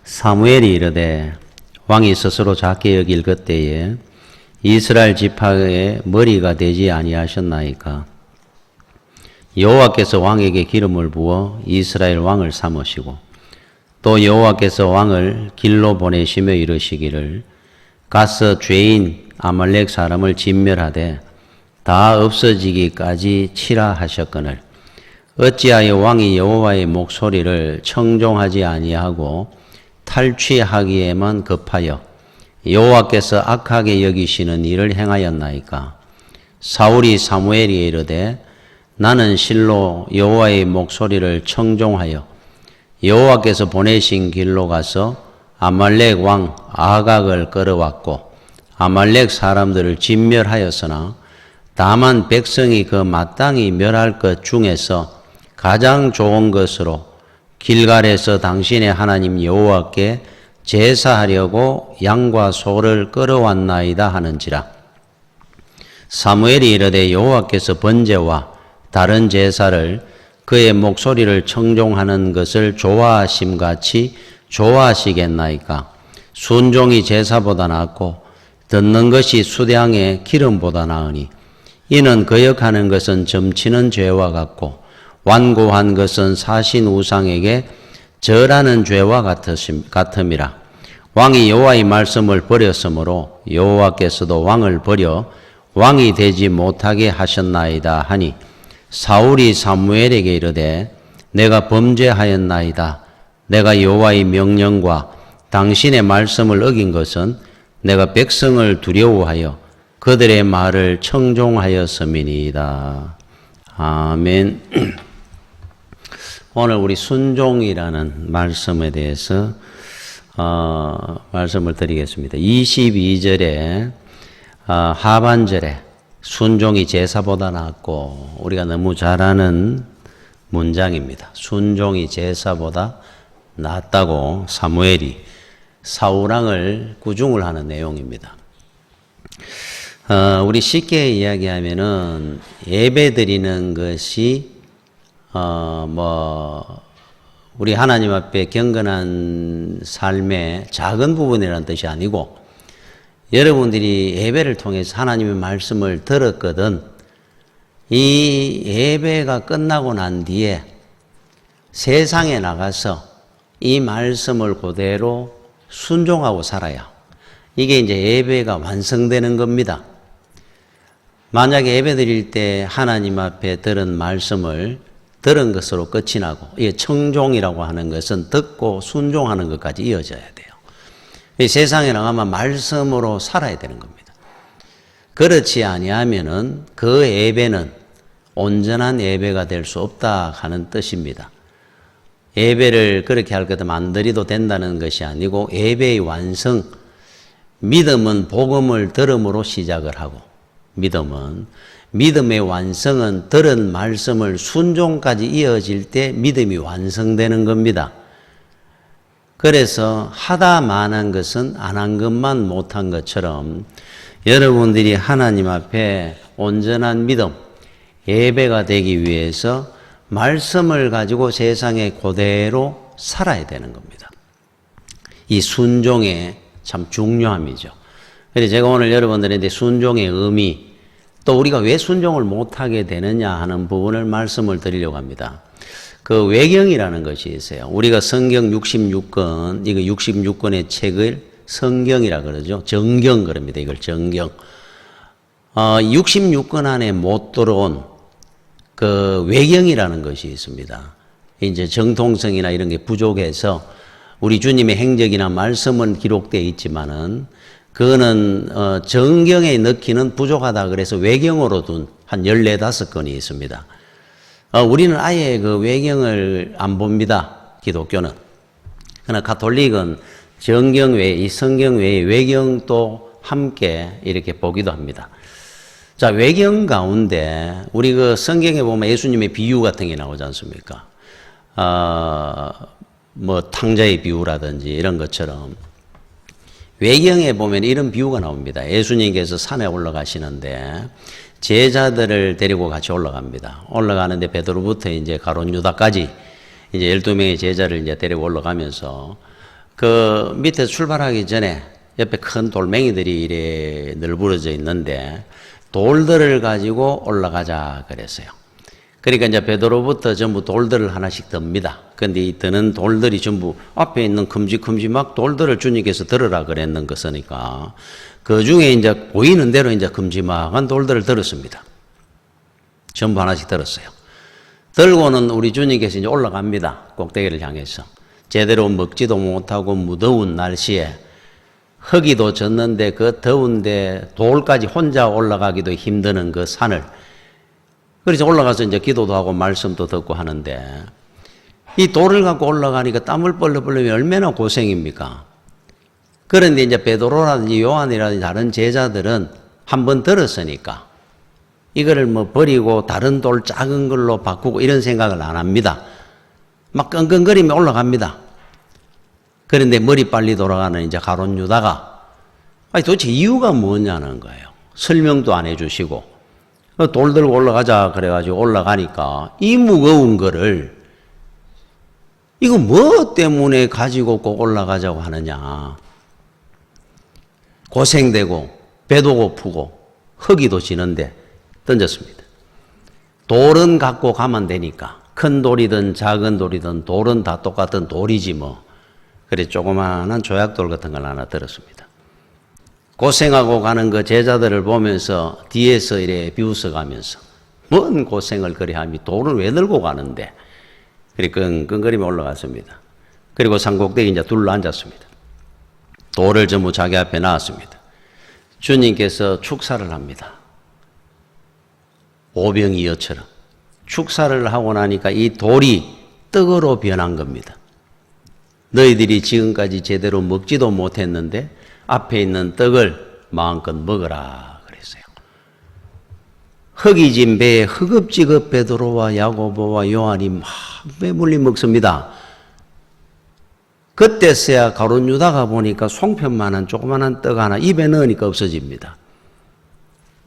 사무엘이 이르되 왕이 스스로 작게 여길 그때에 이스라엘 지파의 머리가 되지 아니하셨나이까. 여호와께서 왕에게 기름을 부어 이스라엘 왕을 삼으시고 또 여호와께서 왕을 길로 보내시며 이르시기를 가서 죄인 아말렉 사람을 진멸하되 다 없어지기까지 치라 하셨거늘 어찌하여 왕이 여호와의 목소리를 청종하지 아니하고 탈취하기에만 급하여 여호와께서 악하게 여기시는 일을 행하였나이까. 사울이 사무엘에게 이르되 나는 실로 여호와의 목소리를 청종하여 여호와께서 보내신 길로 가서 아말렉 왕 아각을 끌어왔고 아말렉 사람들을 진멸하였으나 다만 백성이 그 마땅히 멸할 것 중에서 가장 좋은 것으로 길갈에서 당신의 하나님 여호와께 제사하려고 양과 소를 끌어왔나이다 하는지라. 사무엘이 이르되 여호와께서 번제와 다른 제사를 그의 목소리를 청종하는 것을 좋아하심같이 좋아하시겠나이까. 순종이 제사보다 낫고 듣는 것이 수량의 기름보다 나으니 이는 거역하는 것은 점치는 죄와 같고 완고한 것은 사신 우상에게 절하는 죄와 같음이라. 왕이 여호와의 말씀을 버렸으므로 여호와께서도 왕을 버려 왕이 되지 못하게 하셨나이다 하니 사울이 사무엘에게 이르되 내가 범죄하였나이다. 내가 여호와의 명령과 당신의 말씀을 어긴 것은 내가 백성을 두려워하여 그들의 말을 청종하였음이니이다. 아멘. 오늘 우리 순종이라는 말씀에 대해서 말씀을 드리겠습니다. 22절에 하반절에 순종이 제사보다 낫고 우리가 너무 잘 아는 문장입니다. 순종이 제사보다 낫다고 사무엘이 사울왕을 구중을 하는 내용입니다. 우리 쉽게 이야기하면은 예배 드리는 것이 우리 하나님 앞에 경건한 삶의 작은 부분이라는 뜻이 아니고 여러분들이 예배를 통해서 하나님의 말씀을 들었거든 이 예배가 끝나고 난 뒤에 세상에 나가서 이 말씀을 그대로 순종하고 살아야 이게 이제 예배가 완성되는 겁니다. 만약에 예배 드릴 때 하나님 앞에 들은 말씀을 들은 것으로 끝이 나고 이게 청종이라고 하는 것은 듣고 순종하는 것까지 이어져야 돼요. 이 세상에 나가면 말씀으로 살아야 되는 겁니다. 그렇지 아니하면은 그 예배는 온전한 예배가 될 수 없다 하는 뜻입니다. 예배를 그렇게 할 것도 만들어도 된다는 것이 아니고 예배의 완성, 믿음은 복음을 들음으로 시작을 하고 믿음의 완성은 들은 말씀을 순종까지 이어질 때 믿음이 완성되는 겁니다. 그래서 하다 만한 것은 안 한 것만 못한 것처럼 여러분들이 하나님 앞에 온전한 믿음, 예배가 되기 위해서 말씀을 가지고 세상에 그대로 살아야 되는 겁니다. 이 순종의 참 중요함이죠. 그래서 제가 오늘 여러분들한테 순종의 의미, 또 우리가 왜 순종을 못하게 되느냐 하는 부분을 말씀을 드리려고 합니다. 그 외경이라는 것이 있어요. 우리가 성경 66권, 이거 66권의 책을 성경이라 그러죠. 정경 그럽니다. 이걸 정경. 66권 안에 못 들어온 그 외경이라는 것이 있습니다. 이제 정통성이나 이런 게 부족해서 우리 주님의 행적이나 말씀은 기록되어 있지만은 그거는 정경에 넣기는 부족하다 그래서 외경으로 둔 한 14~15건이 있습니다. 우리는 아예 그 외경을 안 봅니다. 기독교는. 그러나 가톨릭은 정경 외에 이 성경 외에 외경도 함께 이렇게 보기도 합니다. 자, 외경 가운데 우리 그 성경에 보면 예수님의 비유 같은 게 나오지 않습니까? 탕자의 비유라든지 이런 것처럼 외경에 보면 이런 비유가 나옵니다. 예수님께서 산에 올라가시는데 제자들을 데리고 같이 올라갑니다. 올라가는데 베드로부터 이제 가룟 유다까지 이제 12명의 제자를 이제 데리고 올라가면서 그 밑에 출발하기 전에 옆에 큰 돌멩이들이 이래 널브러져 있는데 돌들을 가지고 올라가자 그랬어요. 그러니까 이제 베드로부터 전부 돌들을 하나씩 듭니다. 근데 이 드는 돌들이 전부 앞에 있는 큼직큼직막 돌들을 주님께서 들으라 그랬는 것이니까 그 중에 이제 보이는 대로 이제 큼직막한 돌들을 들었습니다. 전부 하나씩 들었어요. 들고는 우리 주님께서 이제 올라갑니다. 꼭대기를 향해서. 제대로 먹지도 못하고 무더운 날씨에 흙이도 졌는데 그 더운데 돌까지 혼자 올라가기도 힘드는 그 산을 그래서 올라가서 이제 기도도 하고 말씀도 듣고 하는데 이 돌을 갖고 올라가니까 땀을 벌렁벌렁 얼마나 고생입니까? 그런데 이제 베드로라든지 요한이라든지 다른 제자들은 한번 들었으니까 이거를 뭐 버리고 다른 돌 작은 걸로 바꾸고 이런 생각을 안 합니다. 막 끙끙거리며 올라갑니다. 그런데 머리 빨리 돌아가는 이제 가룟 유다가 아니 도대체 이유가 뭐냐는 거예요. 설명도 안 해주시고 돌 들고 올라가자 그래가지고 올라가니까 이 무거운 거를 이거 뭐 때문에 가지고 꼭 올라가자고 하느냐. 고생되고 배도 고프고 허기도 지는데 던졌습니다. 돌은 갖고 가면 되니까 큰 돌이든 작은 돌이든 돌은 다 똑같은 돌이지 뭐. 그래 조그마한 조약돌 같은 걸 하나 들었습니다. 고생하고 가는 그 제자들을 보면서 뒤에서 이래 비웃어가면서 뭔 고생을 그리 하미 돌은 왜 들고 가는데 그리 끙끙거리며 올라갔습니다. 그리고 산꼭대기 이제 둘러 앉았습니다. 돌을 전부 자기 앞에 놨습니다. 주님께서 축사를 합니다. 오병이어처럼 축사를 하고 나니까 이 돌이 떡으로 변한 겁니다. 너희들이 지금까지 제대로 먹지도 못했는데 앞에 있는 떡을 마음껏 먹어라 그랬어요. 흙이 진 배에 허겁지겁 베드로와 야고보와 요한이 막 배불리 먹습니다. 그때서야 가룟 유다가 보니까 송편만한 조그만한 떡 하나 입에 넣으니까 없어집니다.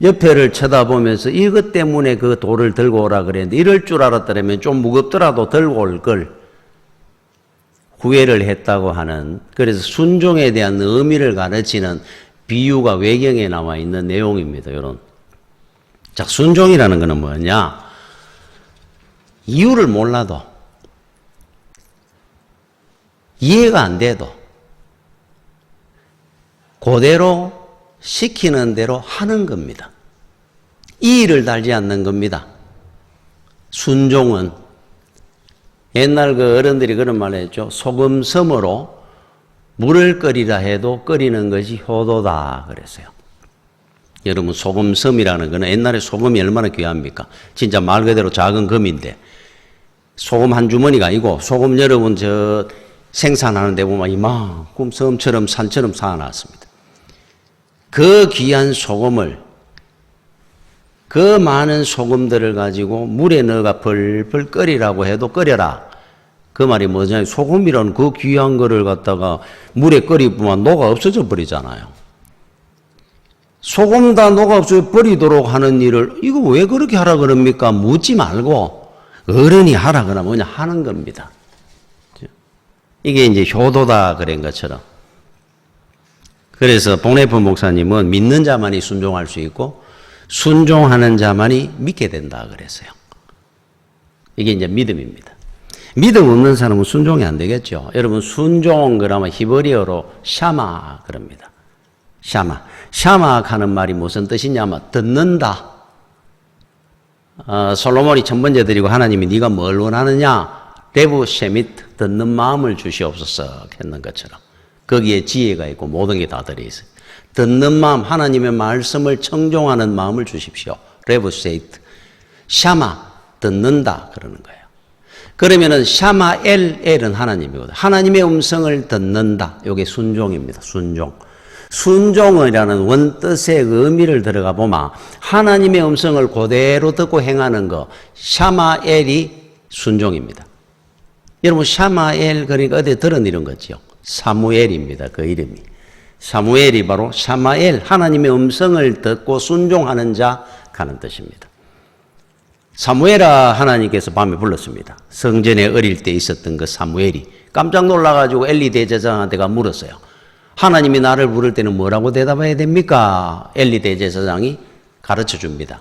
옆에를 쳐다보면서 이것 때문에 그 돌을 들고 오라 그랬는데 이럴 줄 알았더라면 좀 무겁더라도 들고 올 걸 후회를 했다고 하는 그래서 순종에 대한 의미를 가르치는 비유가 외경에 나와 있는 내용입니다. 이런. 자, 순종이라는 것은 뭐냐? 이유를 몰라도 이해가 안 돼도 그대로 시키는 대로 하는 겁니다. 이의를 달지 않는 겁니다. 순종은 옛날 그 어른들이 그런 말을 했죠. 소금섬으로 물을 끓이라 해도 끓이는 것이 효도다 그랬어요. 여러분 소금섬이라는 거는 옛날에 소금이 얼마나 귀합니까? 진짜 말 그대로 작은 금인데 소금 한 주머니가 아니고 소금 여러분 저 생산하는 데 보면 이만큼 섬처럼 산처럼 쌓아놨습니다. 그 귀한 소금을 그 많은 소금들을 가지고 물에 넣어가 벌벌 끓이라고 해도 끓여라. 그 말이 뭐냐면 소금이라는 그 귀한 거를 갖다가 물에 끓이면 녹아 없어져 버리잖아요. 소금 다 녹아 없어져 버리도록 하는 일을 이거 왜 그렇게 하라 그럽니까? 묻지 말고 어른이 하라 그러면 그냥 하는 겁니다. 이게 이제 효도다 그런 것처럼. 그래서 봉래프 목사님은 믿는 자만이 순종할 수 있고 순종하는 자만이 믿게 된다 그랬어요. 이게 이제 믿음입니다. 믿음 없는 사람은 순종이 안 되겠죠. 여러분 순종 그러면 히브리어로 샤마 그럽니다. 샤마. 샤마 하는 말이 무슨 뜻이냐면 듣는다. 솔로몬이 첫 번째 드리고 하나님이 네가 뭘 원하느냐? 레브 셰미트 듣는 마음을 주시옵소서 했는 것처럼 거기에 지혜가 있고 모든 게 다 들어있어요. 듣는 마음, 하나님의 말씀을 청종하는 마음을 주십시오. 레브 세이트. 샤마, 듣는다 그러는 거예요. 그러면은 샤마 엘은 하나님이거든요. 하나님의 음성을 듣는다. 이게 순종입니다. 순종. 순종이라는 원뜻의 의미를 들어가 보면 하나님의 음성을 그대로 듣고 행하는 거 샤마엘이 순종입니다. 여러분 샤마엘 그러니까 어디 들은 이런 거죠. 사무엘입니다. 그 이름이. 사무엘이 바로 샤마엘 하나님의 음성을 듣고 순종하는 자 하는 뜻입니다. 사무엘아 하나님께서 밤에 불렀습니다. 성전에 어릴 때 있었던 그 사무엘이 깜짝 놀라가지고 엘리 대제사장한테가 물었어요. 하나님이 나를 부를 때는 뭐라고 대답해야 됩니까? 엘리 대제사장이 가르쳐 줍니다.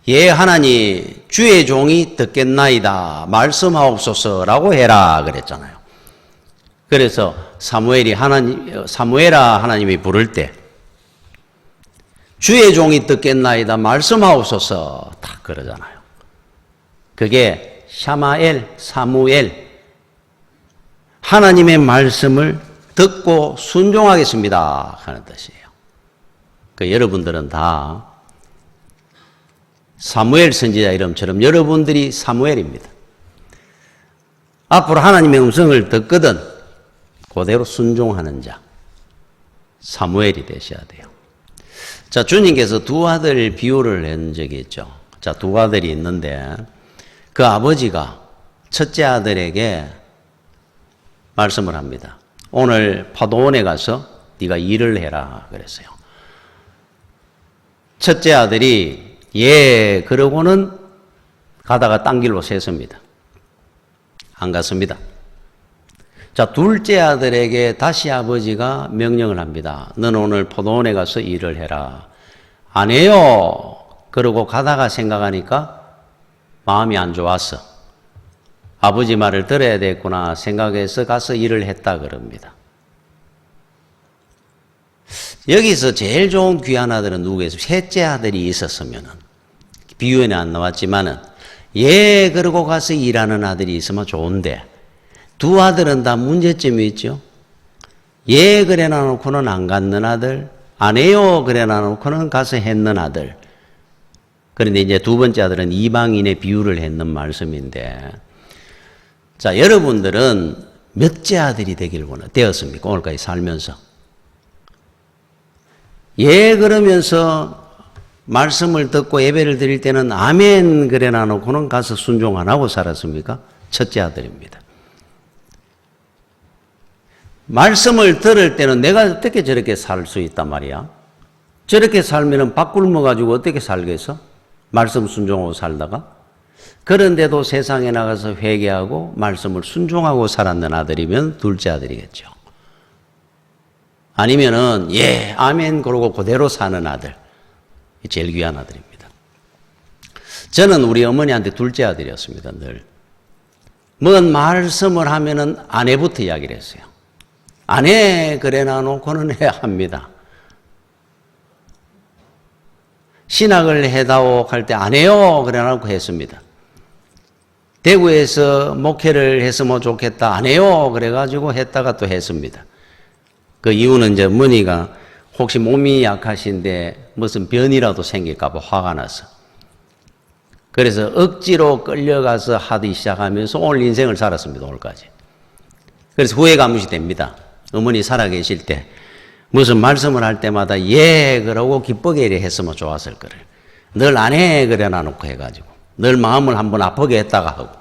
예, 하나님, 주의 종이 듣겠나이다. 말씀하옵소서라고 해라. 그랬잖아요. 그래서 사무엘아 하나님이 부를 때, 주의 종이 듣겠나이다. 말씀하옵소서. 딱 그러잖아요. 그게 샤마엘, 사무엘, 하나님의 말씀을 듣고 순종하겠습니다 하는 뜻이에요. 여러분들은 다 사무엘 선지자 이름처럼 여러분들이 사무엘입니다. 앞으로 하나님의 음성을 듣거든 그대로 순종하는 자, 사무엘이 되셔야 돼요. 자, 주님께서 두 아들 비유를 한 적이 있죠. 자, 두 아들이 있는데 그 아버지가 첫째 아들에게 말씀을 합니다. 오늘 파도원에 가서 네가 일을 해라 그랬어요. 첫째 아들이 예 그러고는 가다가 딴 길로 샜습니다. 안 갔습니다. 자, 둘째 아들에게 다시 아버지가 명령을 합니다. 너는 오늘 포도원에 가서 일을 해라. 안 해요. 그러고 가다가 생각하니까 마음이 안 좋았어. 아버지 말을 들어야 되겠구나 생각해서 가서 일을 했다 그럽니다. 여기서 제일 좋은 귀한 아들은 누구겠어요? 셋째 아들이 있었으면은, 비유에는 안 나왔지만은, 예, 그러고 가서 일하는 아들이 있으면 좋은데, 두 아들은 다 문제점이 있죠. 예, 그래 놔놓고는 안 갔는 아들, 안 해요, 그래 놔놓고는 가서 했는 아들. 그런데 이제 두 번째 아들은 이방인의 비유를 했는 말씀인데, 자, 여러분들은 몇째 아들이 되었습니까? 오늘까지 살면서. 예, 그러면서 말씀을 듣고 예배를 드릴 때는 아멘 그래 놔놓고는 가서 순종 안 하고 살았습니까? 첫째 아들입니다. 말씀을 들을 때는 내가 어떻게 저렇게 살 수 있단 말이야? 저렇게 살면은 밥 굶어가지고 어떻게 살겠어? 말씀 순종하고 살다가? 그런데도 세상에 나가서 회개하고 말씀을 순종하고 살았는 아들이면 둘째 아들이겠죠. 아니면은 예, 아멘 그러고 그대로 사는 아들. 제일 귀한 아들입니다. 저는 우리 어머니한테 둘째 아들이었습니다. 늘. 뭔 말씀을 하면은 아내부터 이야기를 했어요. 아내 그래 놔놓고는 해야 합니다. 신학을 해다오 할 때 안 해요 그래 놔놓고 했습니다. 대구에서 목회를 했으면 좋겠다. 안 해요. 그래가지고 했다가 또 했습니다. 그 이유는 이제 어머니가 혹시 몸이 약하신데 무슨 변이라도 생길까봐 화가 나서. 그래서 억지로 끌려가서 하기 시작하면서 오늘 인생을 살았습니다. 오늘까지. 그래서 후회감이 됩니다. 어머니 살아계실 때 무슨 말씀을 할 때마다 예 그러고 기쁘게 이래 했으면 좋았을 거를. 늘 안 해 그래 놔놓고 해가지고. 늘 마음을 한번 아프게 했다가 하고.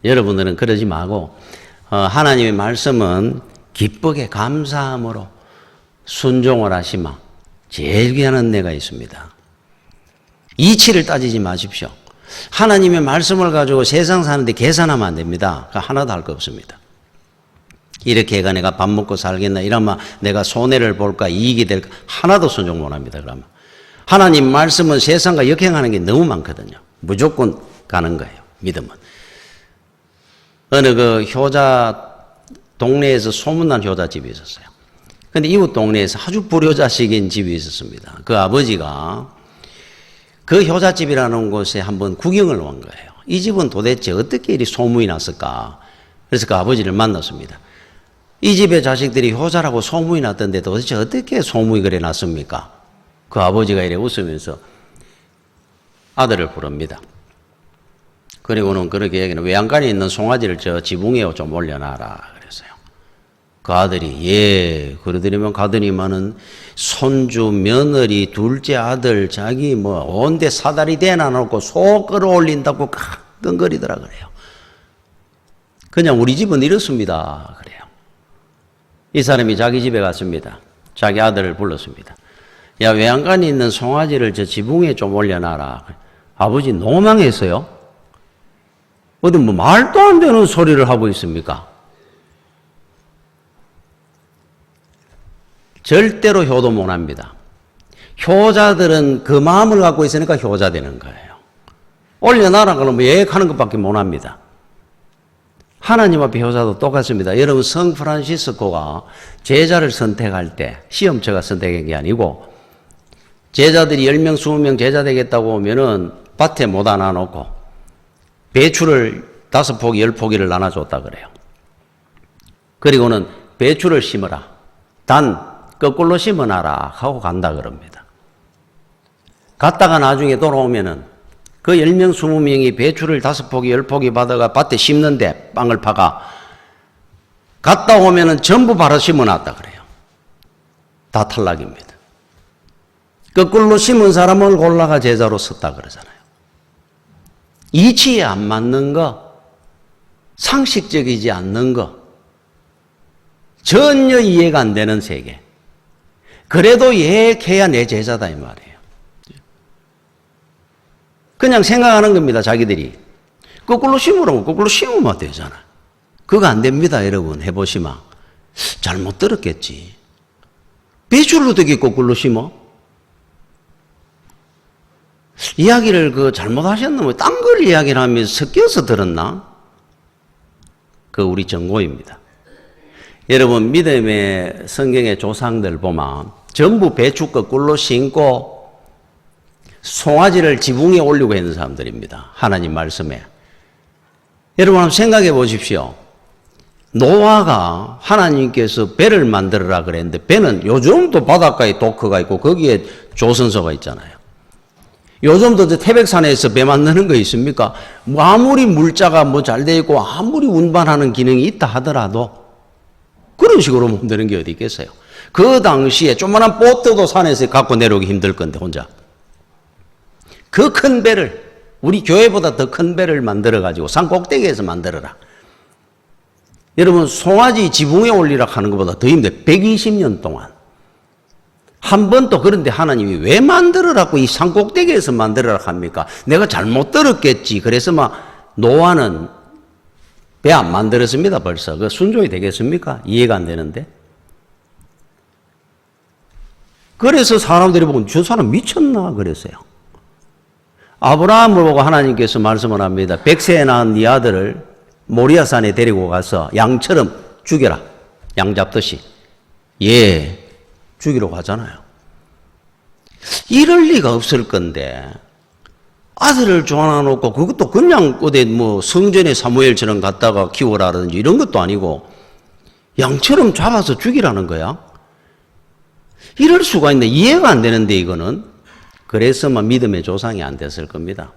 여러분들은 그러지 말고 하나님의 말씀은 기쁘게 감사함으로 순종을 하시마. 제일 귀한 은혜가 있습니다. 이치를 따지지 마십시오. 하나님의 말씀을 가지고 세상 사는데 계산하면 안 됩니다. 하나도 할 거 없습니다. 이렇게 해가 내가 밥 먹고 살겠나 이러면 내가 손해를 볼까 이익이 될까 하나도 순종 못 합니다. 그러면 하나님 말씀은 세상과 역행하는 게 너무 많거든요. 무조건 가는 거예요. 믿음은. 어느 그 효자 동네에서 소문난 효자집이 있었어요. 근데 이웃 동네에서 아주 불효자식인 집이 있었습니다. 그 아버지가 그 효자집이라는 곳에 한번 구경을 온 거예요. 이 집은 도대체 어떻게 이리 소문이 났을까? 그래서 그 아버지를 만났습니다. 이 집의 자식들이 효자라고 소문이 났던데 도대체 어떻게 소문이 그래 났습니까? 그 아버지가 이래 웃으면서 아들을 부릅니다. 그리고는 그렇게 얘기는 외양간에 있는 송아지를 저 지붕에 좀 올려놔라 그랬어요. 그 아들이 예 그러더니만 가더니만은 손주 며느리 둘째 아들 자기 뭐 온데 사다리 대나 놓고 소 끌어올린다고 끙거리더라 그래요. 그냥 우리 집은 이렇습니다 그래요. 이 사람이 자기 집에 갔습니다. 자기 아들을 불렀습니다. 야 외양간에 있는 송아지를 저 지붕에 좀 올려놔라. 아버지 노망했어요? 어디 뭐 말도 안 되는 소리를 하고 있습니까? 절대로 효도 못 합니다. 효자들은 그 마음을 갖고 있으니까 효자 되는 거예요. 올려놔라 그러면 예약하는 것밖에 못 합니다. 하나님 앞에 효자도 똑같습니다. 여러분 성 프란시스코가 제자를 선택할 때 시험처가 선택한 게 아니고 제자들이 10명, 20명 제자 되겠다고 하면은 밭에 못 하나 놓고 배추를 5포기, 10포기를 나눠줬다 그래요. 그리고는 배추를 심어라. 단 거꾸로 심어놔라 하고 간다 그럽니다. 갔다가 나중에 돌아오면은 그 10명, 20명이 배추를 5포기, 10포기 받아가 밭에 심는데 빵을 파가 갔다 오면은 전부 바로 심어놨다 그래요. 다 탈락입니다. 거꾸로 심은 사람을 골라가 제자로 섰다 그러잖아요. 이치에 안 맞는 거, 상식적이지 않는 거, 전혀 이해가 안 되는 세계. 그래도 예약해야 내 제자다 이 말이에요. 그냥 생각하는 겁니다. 자기들이. 거꾸로 심으라고 거꾸로 심으면 되잖아. 그거 안 됩니다. 여러분 해보시면. 잘못 들었겠지. 배추를 어떻게 거꾸로 심어? 이야기를 잘못하셨나? 딴 걸 이야기를 하면서 섞여서 들었나? 그 우리 정고입니다. 여러분 믿음의 성경의 조상들 보면 전부 배추 거꾸로 심고 송아지를 지붕에 올리고 있는 사람들입니다. 하나님 말씀에. 여러분 한번 생각해 보십시오. 노아가 하나님께서 배를 만들어라 그랬는데 배는 요즘도 바닷가에 도크가 있고 거기에 조선소가 있잖아요. 요즘도 태백산에서 배 만드는 거 있습니까? 아무리 물자가 잘 돼 있고 아무리 운반하는 기능이 있다 하더라도 그런 식으로 만드는 게 어디 있겠어요? 그 당시에 조그만한 보트도 산에서 갖고 내려오기 힘들 건데 혼자. 그 큰 배를 우리 교회보다 더 큰 배를 만들어 가지고 산 꼭대기에서 만들어라. 여러분 송아지 지붕에 올리라 하는 것보다 더 힘들어요. 120년 동안. 한 번 또 그런데 하나님이 왜 만들어라고 이 산 꼭대기에서 만들어라 합니까? 내가 잘못 들었겠지. 그래서 노아는 배 안 만들었습니다. 벌써. 그 순종이 되겠습니까? 이해가 안 되는데. 그래서 사람들이 보고 저 사람 미쳤나 그랬어요. 아브라함을 보고 하나님께서 말씀을 합니다. 100세에 낳은 네 아들을 모리아산에 데리고 가서 양처럼 죽여라. 양 잡듯이. 예, 죽이러 가잖아요. 이럴 리가 없을 건데 아들을 조아놓고 그것도 그냥 어디 성전에 사무엘처럼 갔다가 키워라든지 이런 것도 아니고 양처럼 잡아서 죽이라는 거야. 이럴 수가 있네. 이해가 안 되는데 이거는. 그래서만 믿음의 조상이 안 됐을 겁니다.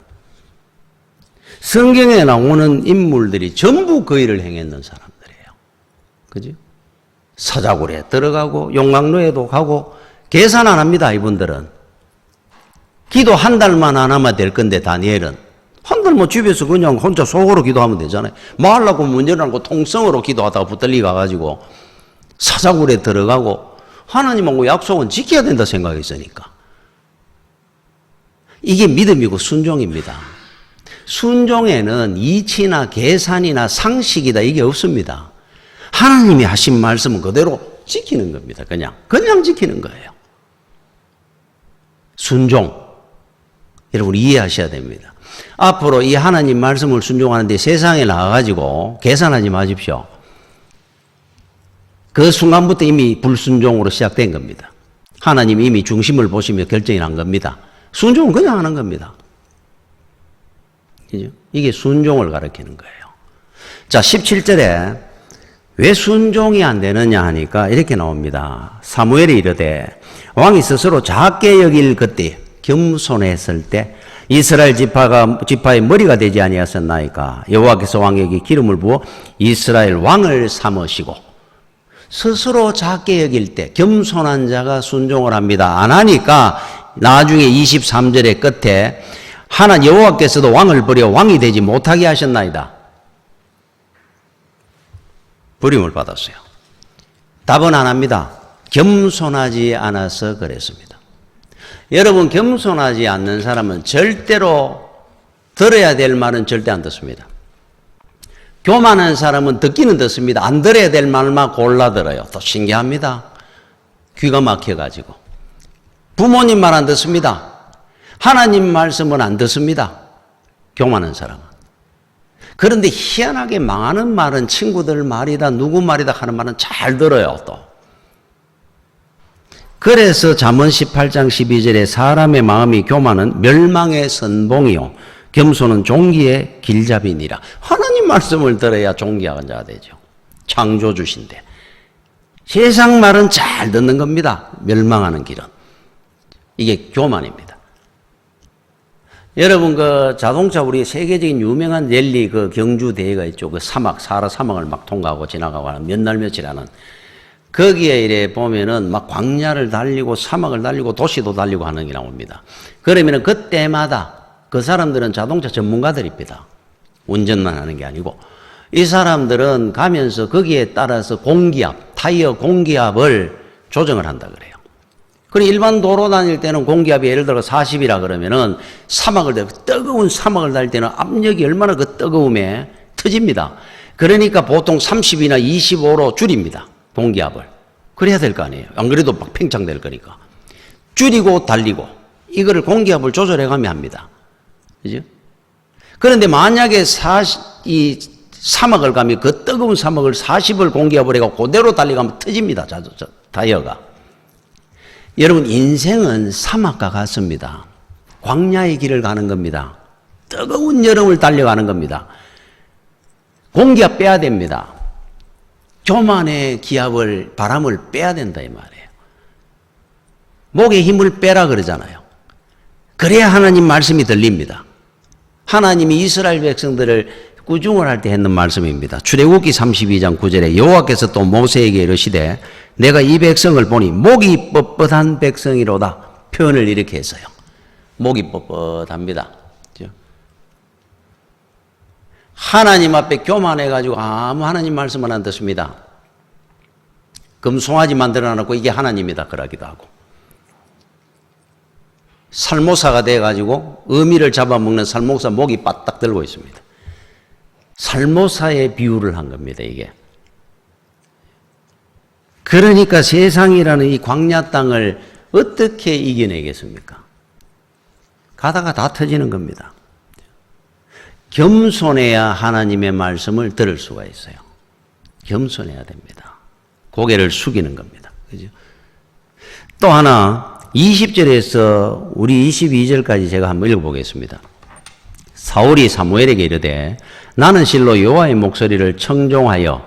성경에 나오는 인물들이 전부 그 일을 행했는 사람들이에요. 그죠? 사자굴에 들어가고 용광로에도 가고 계산 안 합니다. 이분들은. 기도 한 달만 안 하면 될 건데 다니엘은 한 달 집에서 그냥 혼자 속으로 기도하면 되잖아요. 뭐 하려고 문 열어놓고 통성으로 기도하다가 붙들리 가가지고 사자굴에 들어가고 하나님하고 약속은 지켜야 된다 생각했으니까. 이게 믿음이고 순종입니다. 순종에는 이치나 계산이나 상식이다 이게 없습니다. 하나님이 하신 말씀은 그대로 지키는 겁니다. 그냥 지키는 거예요. 순종. 여러분 이해하셔야 됩니다. 앞으로 이 하나님 말씀을 순종하는데 세상에 나와가지고 계산하지 마십시오. 그 순간부터 이미 불순종으로 시작된 겁니다. 하나님이 이미 중심을 보시며 결정이 난 겁니다. 순종은 그냥 하는 겁니다. 그죠? 이게 순종을 가리키는 거예요. 자, 17절에 왜 순종이 안 되느냐 하니까 이렇게 나옵니다. 사무엘이 이르되 왕이 스스로 작게 여길 그때 겸손했을 때 이스라엘 지파의 머리가 되지 아니하셨나이까. 여호와께서 왕에게 기름을 부어 이스라엘 왕을 삼으시고. 스스로 작게 여길 때 겸손한 자가 순종을 합니다. 안 하니까 나중에 23절의 끝에 여호와께서도 왕을 버려 왕이 되지 못하게 하셨나이다. 버림을 받았어요. 답은 안 합니다. 겸손하지 않아서 그랬습니다. 여러분 겸손하지 않는 사람은 절대로 들어야 될 말은 절대 안 듣습니다. 교만한 사람은 듣기는 듣습니다. 안 들어야 될 말만 골라 들어요. 또 신기합니다. 귀가 막혀가지고. 부모님 말 안 듣습니다. 하나님 말씀은 안 듣습니다. 교만한 사람은. 그런데 희한하게 망하는 말은 친구들 말이다, 누구 말이다 하는 말은 잘 들어요, 또. 그래서 잠언 18장 12절에 사람의 마음이 교만은 멸망의 선봉이요 겸손은 종기의 길잡이니라. 하나님 말씀을 들어야 종기한 자가 되죠. 창조주신데. 세상 말은 잘 듣는 겁니다. 멸망하는 길은. 이게 교만입니다. 여러분 그 자동차 우리 세계적인 유명한 랠리 그 경주 대회가 있죠. 그 사막, 사하라 사막을 막 통과하고 지나가고 하는 몇 날 며칠 하는 거기에 이래 보면은 막 광야를 달리고 사막을 달리고 도시도 달리고 하는 게 나옵니다. 그러면은 그때마다 그 사람들은 자동차 전문가들입니다. 운전만 하는 게 아니고 이 사람들은 가면서 거기에 따라서 공기압, 타이어 공기압을 조정을 한다 그래요. 그리고 일반 도로 다닐 때는 공기압이 예를 들어 40이라 그러면은 뜨거운 사막을 달릴 때는 압력이 얼마나 그 뜨거움에 터집니다. 그러니까 보통 30이나 25로 줄입니다. 공기압을. 그래야 될 거 아니에요. 안 그래도 막 팽창될 거니까. 줄이고 달리고 이거를 공기압을 조절해 가며 합니다. 그죠? 그런데 만약에 이 사막을 가면 그 뜨거운 사막을 40을 공기압을 해가 그대로 달려가면 터집니다. 타이어가. 여러분 인생은 사막과 같습니다. 광야의 길을 가는 겁니다. 뜨거운 여름을 달려가는 겁니다. 공기압 빼야 됩니다. 교만의 기압을 바람을 빼야 된다 이 말이에요. 목에 힘을 빼라 그러잖아요. 그래야 하나님 말씀이 들립니다. 하나님이 이스라엘 백성들을 꾸중을 할 때 했는 말씀입니다. 출애굽기 32장 9절에 여호와께서 또 모세에게 이르시되 내가 이 백성을 보니 목이 뻣뻣한 백성이로다. 표현을 이렇게 했어요. 목이 뻣뻣합니다. 하나님 앞에 교만해가지고 아무 하나님 말씀을 안 듣습니다. 금송아지 만들어놓고 이게 하나님이다 그러기도 하고 살모사가 돼가지고 어미를 잡아먹는 살모사 목이 바닥 들고 있습니다. 살모사의 비유를 한 겁니다, 이게. 그러니까 세상이라는 이 광야 땅을 어떻게 이겨내겠습니까? 가다가 다 터지는 겁니다. 겸손해야 하나님의 말씀을 들을 수가 있어요. 겸손해야 됩니다. 고개를 숙이는 겁니다. 그죠? 또 하나, 20절에서 우리 22절까지 제가 한번 읽어보겠습니다. 사울이 사무엘에게 이르되 나는 실로 여호와의 목소리를 청종하여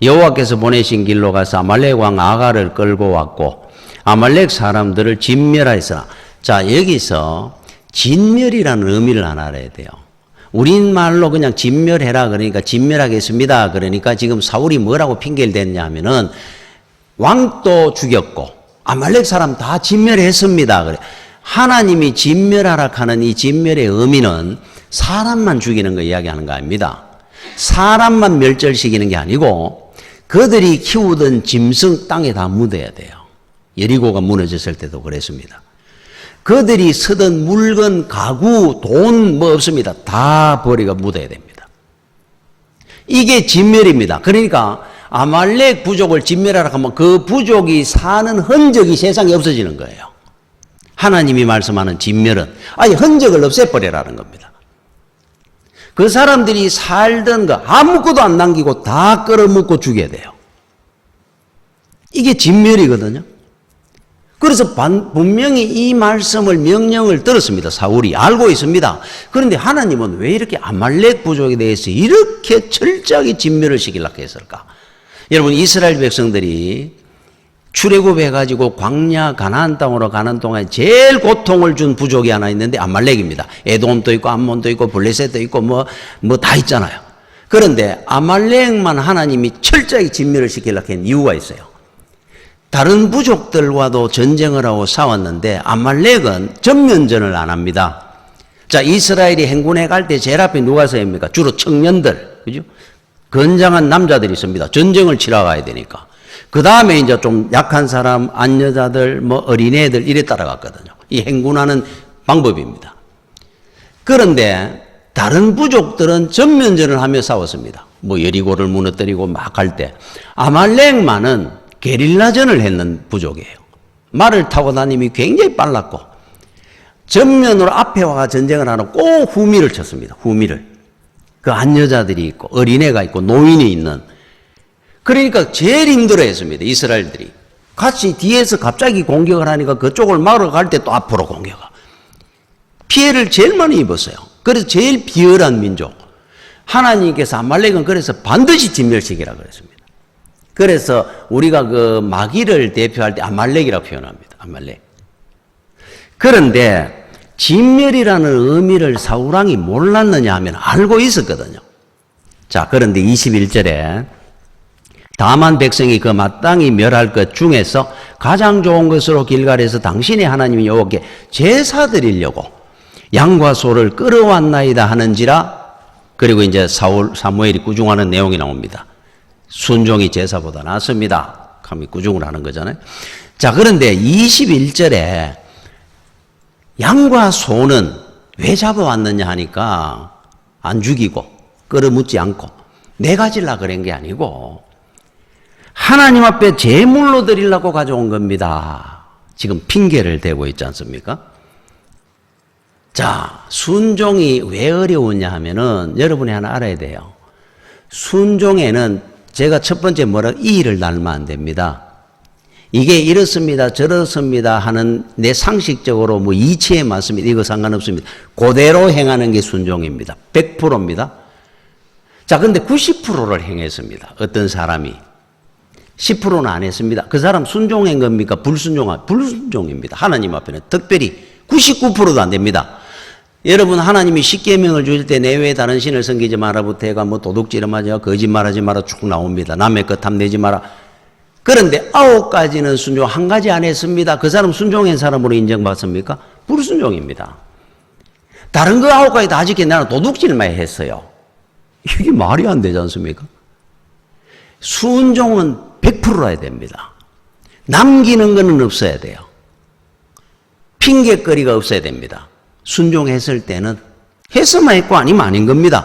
여호와께서 보내신 길로 가서 아말렉 왕 아가를 끌고 왔고 아말렉 사람들을 진멸하였으나. 자, 여기서 진멸이라는 의미를 하나 알아야 돼요. 우리말로 그냥 진멸해라 그러니까 진멸하겠습니다. 그러니까 지금 사울이 뭐라고 핑계를 댔냐 하면은 왕도 죽였고 아말렉 사람 다 진멸했습니다. 그래. 하나님이 진멸하라 하는 이 진멸의 의미는 사람만 죽이는 거 이야기하는 거 아닙니다. 사람만 멸절시키는 게 아니고 그들이 키우던 짐승 땅에 다 묻어야 돼요. 여리고가 무너졌을 때도 그랬습니다. 그들이 쓰던 물건, 가구, 돈 뭐 없습니다. 다 버리고 묻어야 됩니다. 이게 진멸입니다. 그러니까 아말렉 부족을 진멸하라 하면 그 부족이 사는 흔적이 세상에 없어지는 거예요. 하나님이 말씀하는 진멸은 아예 흔적을 없애버리라는 겁니다. 그 사람들이 살던 거 아무것도 안 남기고 다 끌어먹고 죽여야 돼요. 이게 진멸이거든요. 그래서 분명히 이 말씀을 명령을 들었습니다. 사울이 알고 있습니다. 그런데 하나님은 왜 이렇게 아말렉 부족에 대해서 이렇게 철저하게 진멸을 시키려고 했을까? 여러분 이스라엘 백성들이 출애굽해가지고 광야 가나안 땅으로 가는 동안에 제일 고통을 준 부족이 하나 있는데 아말렉입니다. 에돔도 있고 암몬도 있고 블레셋도 있고 뭐 다 있잖아요. 그런데 아말렉만 하나님이 철저하게 진멸을 시키려고 한 이유가 있어요. 다른 부족들과도 전쟁을 하고 싸웠는데 아말렉은 전면전을 안 합니다. 자, 이스라엘이 행군해 갈 때 제일 앞에 누가 서입니까? 주로 청년들, 그죠? 건장한 남자들이 있습니다. 전쟁을 치러 가야 되니까. 그 다음에 이제 좀 약한 사람, 안여자들, 뭐 어린애들 이래 따라갔거든요. 이 행군하는 방법입니다. 그런데 다른 부족들은 전면전을 하며 싸웠습니다. 뭐 여리고를 무너뜨리고 막 할 때 아말렉만은 게릴라전을 했는 부족이에요. 말을 타고 다님이 굉장히 빨랐고 전면으로 앞에 와가 전쟁을 하는 꼭 후미를 쳤습니다. 후미를. 그 안여자들이 있고 어린애가 있고 노인이 있는. 그러니까 제일 힘들어했습니다. 이스라엘들이. 같이 뒤에서 갑자기 공격을 하니까 그쪽을 막으러 갈 때 또 앞으로 공격을. 피해를 제일 많이 입었어요. 그래서 제일 비열한 민족. 하나님께서 아말렉은 그래서 반드시 진멸시키라 그랬습니다. 그래서 우리가 그 마귀를 대표할 때 아말렉이라고 표현합니다. 아말렉. 그런데 진멸이라는 의미를 사울왕이 몰랐느냐 하면 알고 있었거든요. 자, 그런데 21절에 다만 백성이 그 마땅히 멸할 것 중에서 가장 좋은 것으로 길갈에서 당신의 하나님 여호와께 제사 드리려고 양과 소를 끌어왔나이다 하는지라. 그리고 이제 사무엘이 꾸중하는 내용이 나옵니다. 순종이 제사보다 낫습니다. 감히 꾸중을 하는 거잖아요. 자, 그런데 21절에 양과 소는 왜 잡아왔느냐 하니까 안 죽이고 끌어묻지 않고 내 가지려고 그런 게 아니고 하나님 앞에 제물로 드리려고 가져온 겁니다. 지금 핑계를 대고 있지 않습니까? 자, 순종이 왜 어려우냐 하면은 여러분이 하나 알아야 돼요. 순종에는 제가 첫 번째 이 일을 날면 안 됩니다. 이게 이렇습니다, 저렇습니다 하는 내 상식적으로 뭐 이치에 맞습니다. 이거 상관없습니다. 그대로 행하는 게 순종입니다. 100%입니다. 자, 근데 90%를 행했습니다. 어떤 사람이. 10%는 안 했습니다. 그 사람 순종한 겁니까? 불순종입니다. 하나님 앞에는 특별히 99%도 안 됩니다. 여러분, 하나님이 십계명을 주실 때 내 외에 다른 신을 섬기지 마라부터 해가 뭐 도둑질하지 마, 거짓말하지 마라 쭉 나옵니다. 남의 것 탐내지 마라. 그런데 9가지는 순종, 1가지 안 했습니다. 그 사람 순종한 사람으로 인정받습니까? 불순종입니다. 다른 거 9가지 다 지켜 나는 도둑질만 했어요. 이게 말이 안 되지 않습니까? 순종은 100%라야 됩니다. 남기는 거는 없어야 돼요. 핑계거리가 없어야 됩니다. 순종했을 때는 했으면 했고 아니면 아닌 겁니다.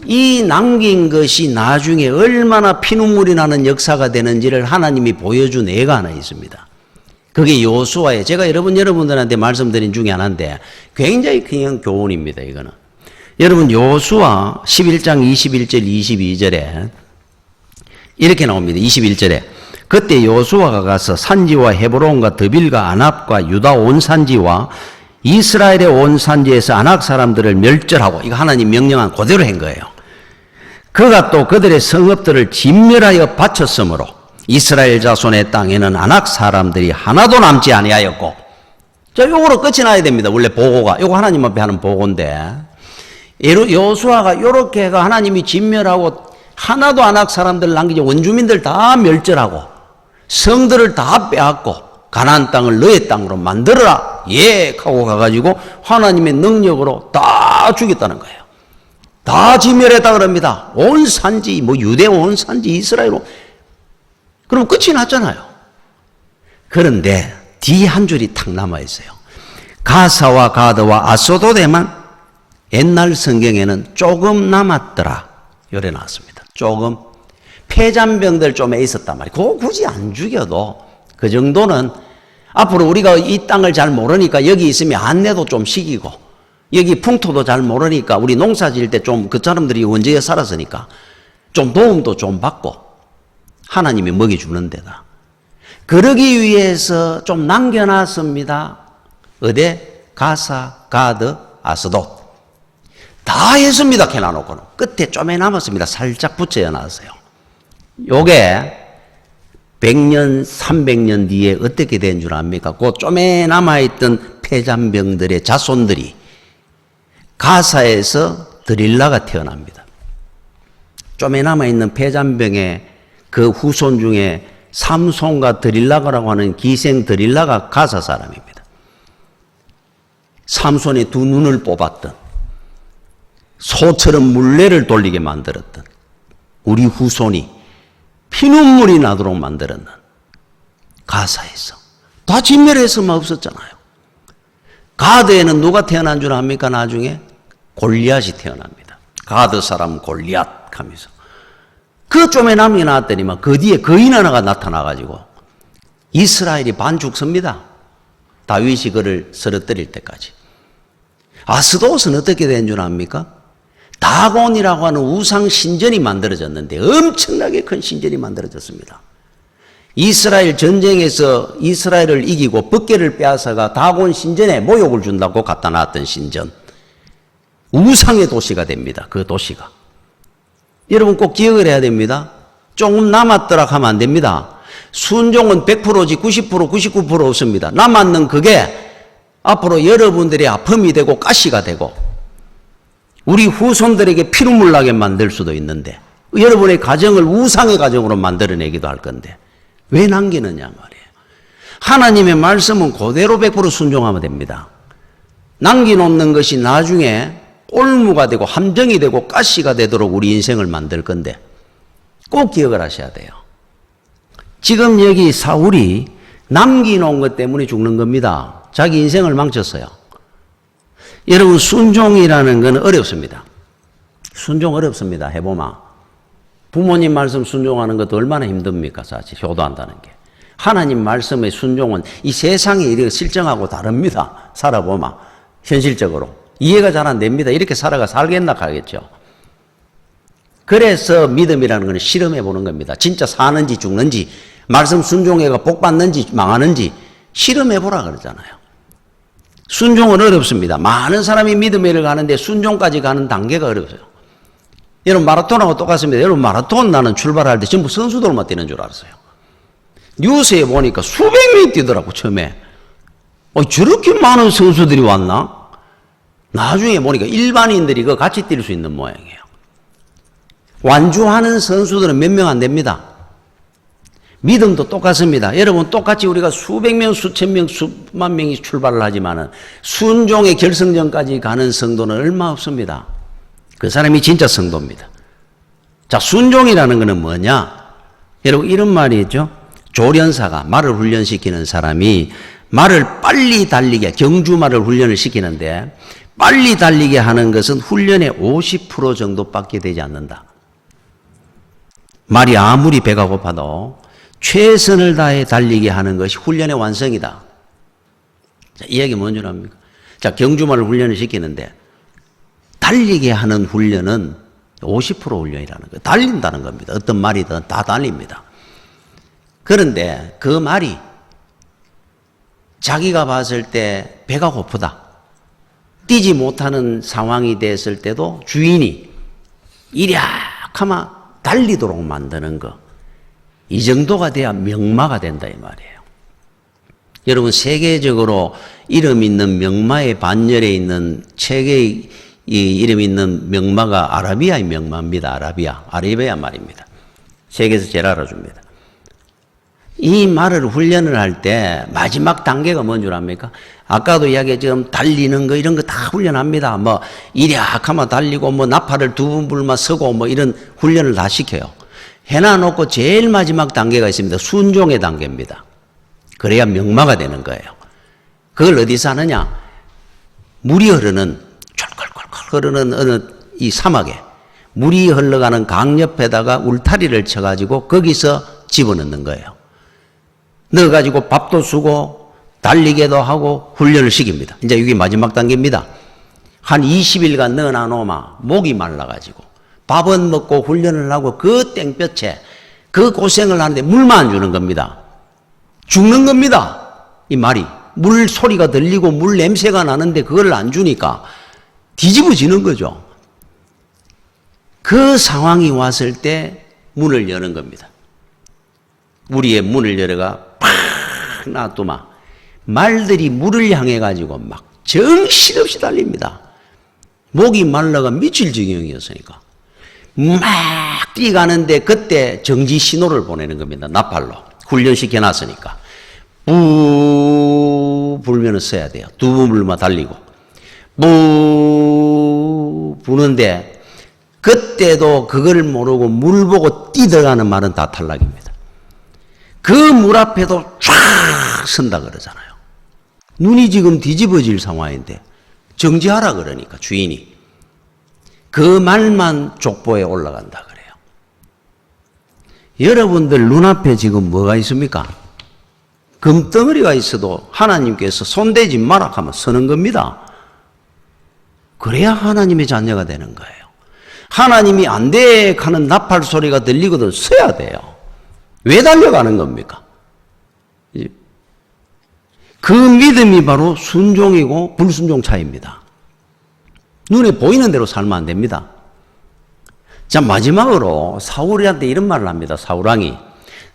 이 남긴 것이 나중에 얼마나 피눈물이 나는 역사가 되는지를 하나님이 보여준 예가 하나 있습니다. 그게 여호수아에 제가 여러분들한테 말씀드린 중에 하나인데 굉장히 귀한 교훈입니다. 이거는. 여러분, 여호수아 11장 21절 22절에 이렇게 나옵니다. 21절에 그때 여호수아가 가서 산지와 헤브론과 드빌과 아납과 유다 온 산지와 이스라엘의 온 산지에서 아낙 사람들을 멸절하고, 이거 하나님 명령한 그대로 한 거예요. 그가 또 그들의 성읍들을 진멸하여 바쳤으므로 이스라엘 자손의 땅에는 아낙 사람들이 하나도 남지 아니하였고. 자, 요거로 끝이 나야 됩니다. 원래 보고가. 요거 하나님 앞에 하는 보고인데, 여호수아가 요렇게 해가 하나님이 진멸하고 하나도 아낙 사람들 남기지 원주민들 다 멸절하고 성들을 다 빼앗고 가나안 땅을 너의 땅으로 만들어라. 예, 하고 가가지고 하나님의 능력으로 다 죽였다는 거예요. 다 진멸했다 그럽니다. 온 산지, 뭐 유대 온 산지, 이스라엘로. 그럼 끝이 났잖아요. 그런데 뒤 한 줄이 탁 남아있어요. 가사와 가드와 아소도데만 옛날 성경에는 조금 남았더라. 요래 나왔습니다. 조금. 폐잔병들 좀 있었단 말이에요. 그거 굳이 안 죽여도 그 정도는 앞으로 우리가 이 땅을 잘 모르니까 여기 있으면 안내도 좀 시키고 여기 풍토도 잘 모르니까 우리 농사 지을 때 좀 그 사람들이 원주에 살았으니까 좀 도움도 좀 받고 하나님이 먹여주는 데다. 그러기 위해서 좀 남겨놨습니다. 어디? 가사, 가드, 아스돗. 다 했습니다. 캐놔놓고는. 끝에 좀에 남았습니다. 살짝 붙여 놨어요. 요게 100년, 300년 뒤에 어떻게 된 줄 압니까? 그 좀에 남아있던 폐잔병들의 자손들이 가사에서 드릴라가 태어납니다. 좀에 남아있는 폐잔병의 그 후손 중에 삼손과 드릴라가라고 하는 기생 드릴라가 가사 사람입니다. 삼손의 두 눈을 뽑았던, 소처럼 물레를 돌리게 만들었던 우리 후손이 피눈물이 나도록 만들었는 가사에서 다 진멸했으면 없었잖아요. 가드에는 누가 태어난 줄 압니까? 나중에 골리앗이 태어납니다. 가드 사람 골리앗 하면서. 그 쪼매남이 나왔더니만 그 뒤에 거인 하나가 나타나가지고 이스라엘이 반죽섭니다. 다윗이 그를 쓰러뜨릴 때까지. 아스도스는 어떻게 된 줄 압니까? 다곤이라고 하는 우상 신전이 만들어졌는데 엄청나게 큰 신전이 만들어졌습니다. 이스라엘 전쟁에서 이스라엘을 이기고 법궤를 빼앗아가 다곤 신전에 모욕을 준다고 갖다 놨던 신전. 우상의 도시가 됩니다. 그 도시가. 여러분 꼭 기억을 해야 됩니다. 조금 남았더라 하면 안 됩니다. 순종은 100%지 90%, 99% 없습니다. 남았는 그게 앞으로 여러분들의 아픔이 되고 가시가 되고 우리 후손들에게 피눈물 나게 만들 수도 있는데 여러분의 가정을 우상의 가정으로 만들어내기도 할 건데 왜 남기느냐 말이에요. 하나님의 말씀은 그대로 100% 순종하면 됩니다. 남겨놓는 것이 나중에 올무가 되고 함정이 되고 가시가 되도록 우리 인생을 만들 건데 꼭 기억을 하셔야 돼요. 지금 여기 사울이 남겨놓은 것 때문에 죽는 겁니다. 자기 인생을 망쳤어요. 여러분 순종이라는 건 어렵습니다. 순종 어렵습니다. 해보마. 부모님 말씀 순종하는 것도 얼마나 힘듭니까? 사실 효도한다는 게. 하나님 말씀의 순종은 이 세상에 이렇게 실정하고 다릅니다. 살아보마. 현실적으로. 이해가 잘 안 됩니다. 이렇게 살겠나 하겠죠. 그래서 믿음이라는 것은 실험해 보는 겁니다. 진짜 사는지 죽는지 말씀 순종해가 복 받는지 망하는지 실험해 보라 그러잖아요. 순종은 어렵습니다. 많은 사람이 믿음에 가는데 순종까지 가는 단계가 어려워요. 여러분 마라톤하고 똑같습니다. 여러분 마라톤 나는 출발할 때 전부 선수들만 뛰는 줄 알았어요. 뉴스에 보니까 수백 명이 뛰더라고 처음에. 저렇게 많은 선수들이 왔나? 나중에 보니까 일반인들이 그 같이 뛸 수 있는 모양이에요. 완주하는 선수들은 몇 명 안 됩니다. 믿음도 똑같습니다. 여러분 똑같이 우리가 수백 명, 수천 명, 수만 명이 출발을 하지만은 순종의 결승전까지 가는 성도는 얼마 없습니다. 그 사람이 진짜 성도입니다. 자, 순종이라는 것은 뭐냐? 여러분 이런 말이 있죠. 조련사가 말을 훈련시키는 사람이 말을 빨리 달리게 경주말을 훈련을 시키는데 빨리 달리게 하는 것은 훈련의 50% 정도밖에 되지 않는다. 말이 아무리 배가 고파도 최선을 다해 달리게 하는 것이 훈련의 완성이다. 자, 이 얘기 뭔 줄 압니까? 자, 경주말을 훈련을 시키는데 달리게 하는 훈련은 50% 훈련이라는 거예요. 달린다는 겁니다. 어떤 말이든 다 달립니다. 그런데 그 말이 자기가 봤을 때 배가 고프다. 뛰지 못하는 상황이 됐을 때도 주인이 이랴카마 달리도록 만드는 거. 이 정도가 돼야 명마가 된다 이 말이에요. 여러분 세계적으로 이름 있는 명마의 반열에 있는 책의 이름 있는 명마가 아라비아의 명마입니다. 아라비아 말입니다. 세계에서 제일 알아줍니다. 이 말을 훈련을 할 때 마지막 단계가 뭔 줄 압니까? 아까도 이야기했지만 달리는 거 이런 거 다 훈련합니다. 뭐 이랴카마 달리고 뭐 나팔을 두 번 불마 서고 뭐 이런 훈련을 다 시켜요. 해놔놓고 제일 마지막 단계가 있습니다. 순종의 단계입니다. 그래야 명마가 되는 거예요. 그걸 어디서 하느냐? 물이 흐르는 쫄쫄쫄쫄 흐르는 어느 이 사막에 물이 흘러가는 강 옆에다가 울타리를 쳐가지고 거기서 집어넣는 거예요. 넣어가지고 밥도 주고 달리게도 하고 훈련을 시킵니다. 이제 이게 마지막 단계입니다. 한 20일간 넣어놔놓으면 목이 말라가지고 밥은 먹고 훈련을 하고 그 땡볕에 그 고생을 하는데 물만 안 주는 겁니다. 죽는 겁니다. 이 말이. 물 소리가 들리고 물 냄새가 나는데 그걸 안 주니까 뒤집어지는 거죠. 그 상황이 왔을 때 문을 여는 겁니다. 우리의 문을 열어가 팍 놔두마 말들이 물을 향해 가지고 막 정신없이 달립니다. 목이 말라가 미칠 지경이었으니까 막 뛰가는데 그때 정지 신호를 보내는 겁니다. 나팔로 훈련시켜 놨으니까 부 불면은 써야 돼요. 두 분만 달리고 부 부는데 그때도 그걸 모르고 물 보고 뛰어가는 말은 다 탈락입니다. 그 물 앞에도 쫙 선다 그러잖아요. 눈이 지금 뒤집어질 상황인데 정지하라 그러니까 주인이 그 말만 족보에 올라간다 그래요. 여러분들 눈앞에 지금 뭐가 있습니까? 금덩어리가 있어도 하나님께서 손대지 마라 하면 서는 겁니다. 그래야 하나님의 자녀가 되는 거예요. 하나님이 안 돼 하는 나팔 소리가 들리거든 서야 돼요. 왜 달려가는 겁니까? 그 믿음이 바로 순종이고 불순종 차이입니다. 눈에 보이는 대로 살면 안 됩니다. 자, 마지막으로 사울이한테 이런 말을 합니다. 사울왕이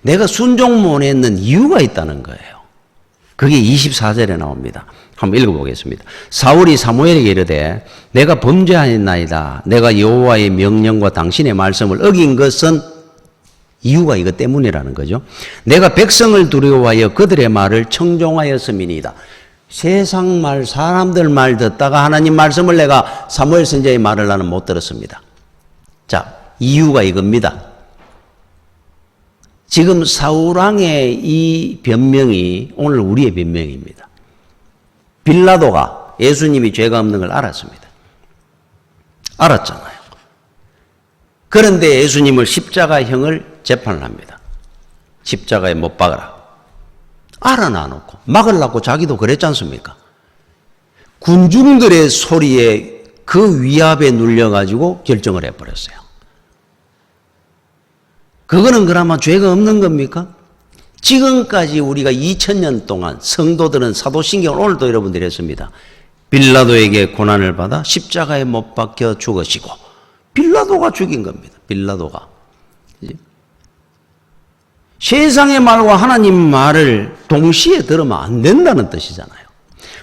내가 순종 못했는 이유가 있다는 거예요. 그게 24절에 나옵니다. 한번 읽어보겠습니다. 사울이 사무엘에게 이르되 내가 범죄하였나이다. 내가 여호와의 명령과 당신의 말씀을 어긴 것은 이유가 이것 때문이라는 거죠. 내가 백성을 두려워하여 그들의 말을 청종하였음이니이다. 세상 말, 사람들 말 듣다가 하나님 말씀을 내가 사무엘 선지자의 말을 나는 못 들었습니다. 자, 이유가 이겁니다. 지금 사울왕의 이 변명이 오늘 우리의 변명입니다. 빌라도가 예수님이 죄가 없는 걸 알았습니다. 알았잖아요. 그런데 예수님을 십자가형을 재판을 합니다. 십자가에 못 박아라. 알아놔놓고 막으려고 자기도 그랬지 않습니까? 군중들의 소리에 그 위압에 눌려가지고 결정을 해버렸어요. 그거는 그나마 죄가 없는 겁니까? 지금까지 우리가 2000년 동안 성도들은 사도신경을 오늘도 여러분들이 했습니다. 빌라도에게 고난을 받아 십자가에 못 박혀 죽으시고 빌라도가 죽인 겁니다. 빌라도가. 세상의 말과 하나님 말을 동시에 들으면 안 된다는 뜻이잖아요.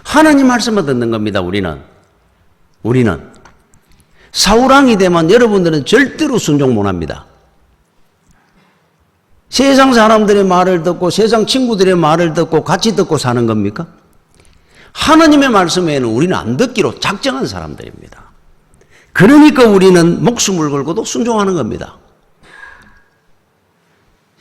하나님 말씀만 듣는 겁니다. 우리는 사울왕이 되면 여러분들은 절대로 순종 못합니다. 세상 사람들의 말을 듣고 세상 친구들의 말을 듣고 같이 듣고 사는 겁니까? 하나님의 말씀에는 우리는 안 듣기로 작정한 사람들입니다. 그러니까 우리는 목숨을 걸고도 순종하는 겁니다.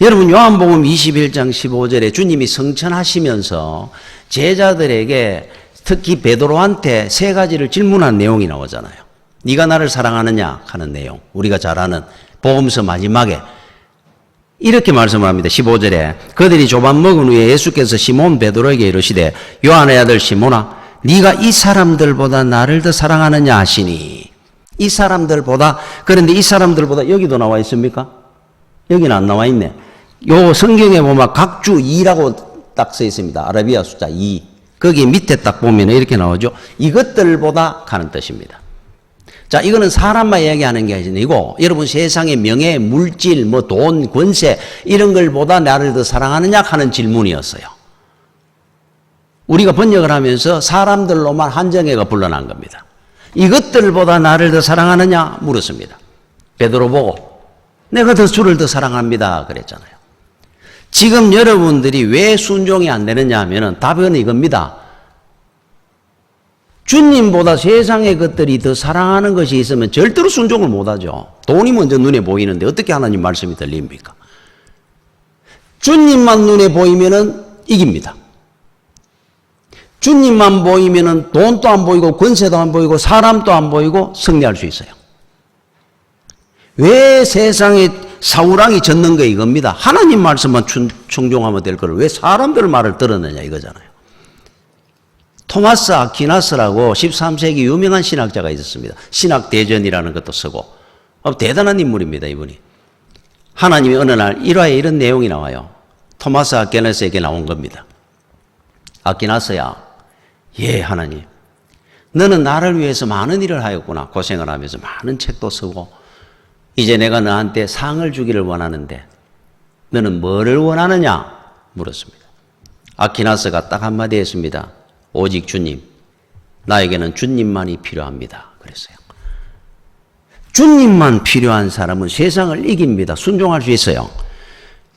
여러분 요한복음 21장 15절에 주님이 성천하시면서 제자들에게 특히 베드로한테 세 가지를 질문한 내용이 나오잖아요. 네가 나를 사랑하느냐 하는 내용. 우리가 잘 아는 복음서 마지막에 이렇게 말씀을 합니다. 15절에 그들이 조반 먹은 후에 예수께서 시몬 베드로에게 이르시되 요한의 아들 시몬아 네가 이 사람들보다 나를 더 사랑하느냐 하시니 이 사람들보다 그런데 이 사람들보다 여기도 나와 있습니까? 여기는 안 나와 있네. 요 성경에 보면 각주 2라고 딱 써 있습니다. 아라비아 숫자 2. 거기 밑에 딱 보면 이렇게 나오죠. 이것들보다 하는 뜻입니다. 자, 이거는 사람만 이야기하는 게 아니고 여러분 세상의 명예, 물질, 뭐 돈, 권세 이런 걸보다 나를 더 사랑하느냐 하는 질문이었어요. 우리가 번역을 하면서 사람들로만 한정해가 불러난 겁니다. 이것들보다 나를 더 사랑하느냐 물었습니다. 베드로 보고 내가 더 주를 더 사랑합니다 그랬잖아요. 지금 여러분들이 왜 순종이 안 되느냐 하면은 답은 이겁니다. 주님보다 세상의 것들이 더 사랑하는 것이 있으면 절대로 순종을 못하죠. 돈이 먼저 눈에 보이는데 어떻게 하나님 말씀이 들립니까? 주님만 눈에 보이면은 이깁니다. 주님만 보이면은 돈도 안 보이고 권세도 안 보이고 사람도 안 보이고 승리할 수 있어요. 왜 세상에 사울왕이 졌는 거 이겁니다. 하나님 말씀만 충종하면 될 거를 왜 사람들 말을 들었느냐 이거잖아요. 토마스 아퀴나스라고 13세기 유명한 신학자가 있었습니다. 신학대전이라는 것도 쓰고 대단한 인물입니다. 이분이. 하나님이 어느 날 1화에 이런 내용이 나와요. 토마스 아퀴나스에게 나온 겁니다. 아퀴나스야, 예 하나님, 너는 나를 위해서 많은 일을 하였구나. 고생을 하면서 많은 책도 쓰고 이제 내가 너한테 상을 주기를 원하는데 너는 뭐를 원하느냐 물었습니다. 아퀴나스가 딱 한마디 했습니다. 오직 주님, 나에게는 주님만이 필요합니다. 그랬어요. 주님만 필요한 사람은 세상을 이깁니다. 순종할 수 있어요.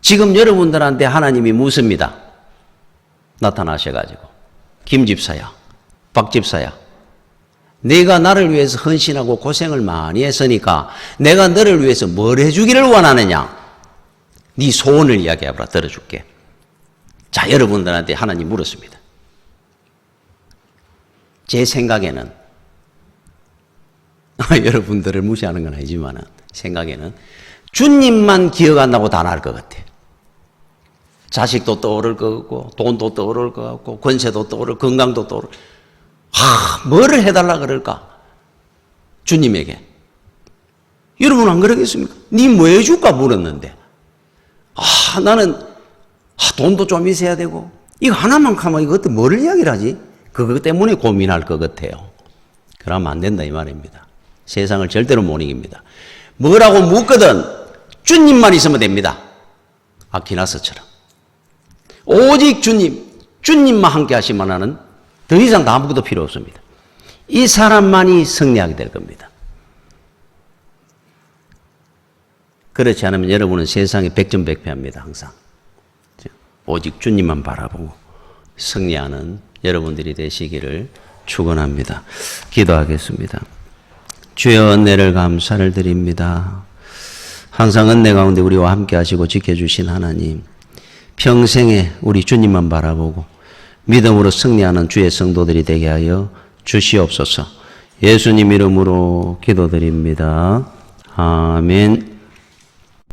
지금 여러분들한테 하나님이 묻습니다. 나타나셔가지고 김 집사야, 박 집사야, 내가 나를 위해서 헌신하고 고생을 많이 했으니까 내가 너를 위해서 뭘 해주기를 원하느냐? 네 소원을 이야기해봐라. 들어줄게. 자, 여러분들한테 하나님 물었습니다. 제 생각에는 여러분들을 무시하는 건 아니지만 생각에는 주님만 기억 안 나고 다 나을 것 같아. 자식도 떠오를 것 같고 돈도 떠오를 것 같고 권세도 떠오를 건강도 떠오를. 뭐를 해달라 그럴까? 주님에게. 여러분 안 그러겠습니까? 니 뭐 해줄까 물었는데 나는 돈도 좀 있어야 되고 이거 하나만 하면 이거 어떻게 뭐를 이야기를 하지? 그것 때문에 고민할 것 같아요. 그러면 안 된다 이 말입니다. 세상을 절대로 못 이깁니다. 뭐라고 묻거든 주님만 있으면 됩니다. 아키나스처럼. 오직 주님만 함께 하시면 하는 더 이상 아무것도 필요 없습니다. 이 사람만이 승리하게 될 겁니다. 그렇지 않으면 여러분은 세상에 백전백패합니다. 항상. 오직 주님만 바라보고 승리하는 여러분들이 되시기를 축원합니다. 기도하겠습니다. 주여 은혜를 감사를 드립니다. 항상 은혜 가운데 우리와 함께 하시고 지켜주신 하나님, 평생에 우리 주님만 바라보고 믿음으로 승리하는 주의 성도들이 되게 하여 주시옵소서. 예수님 이름으로 기도드립니다. 아멘.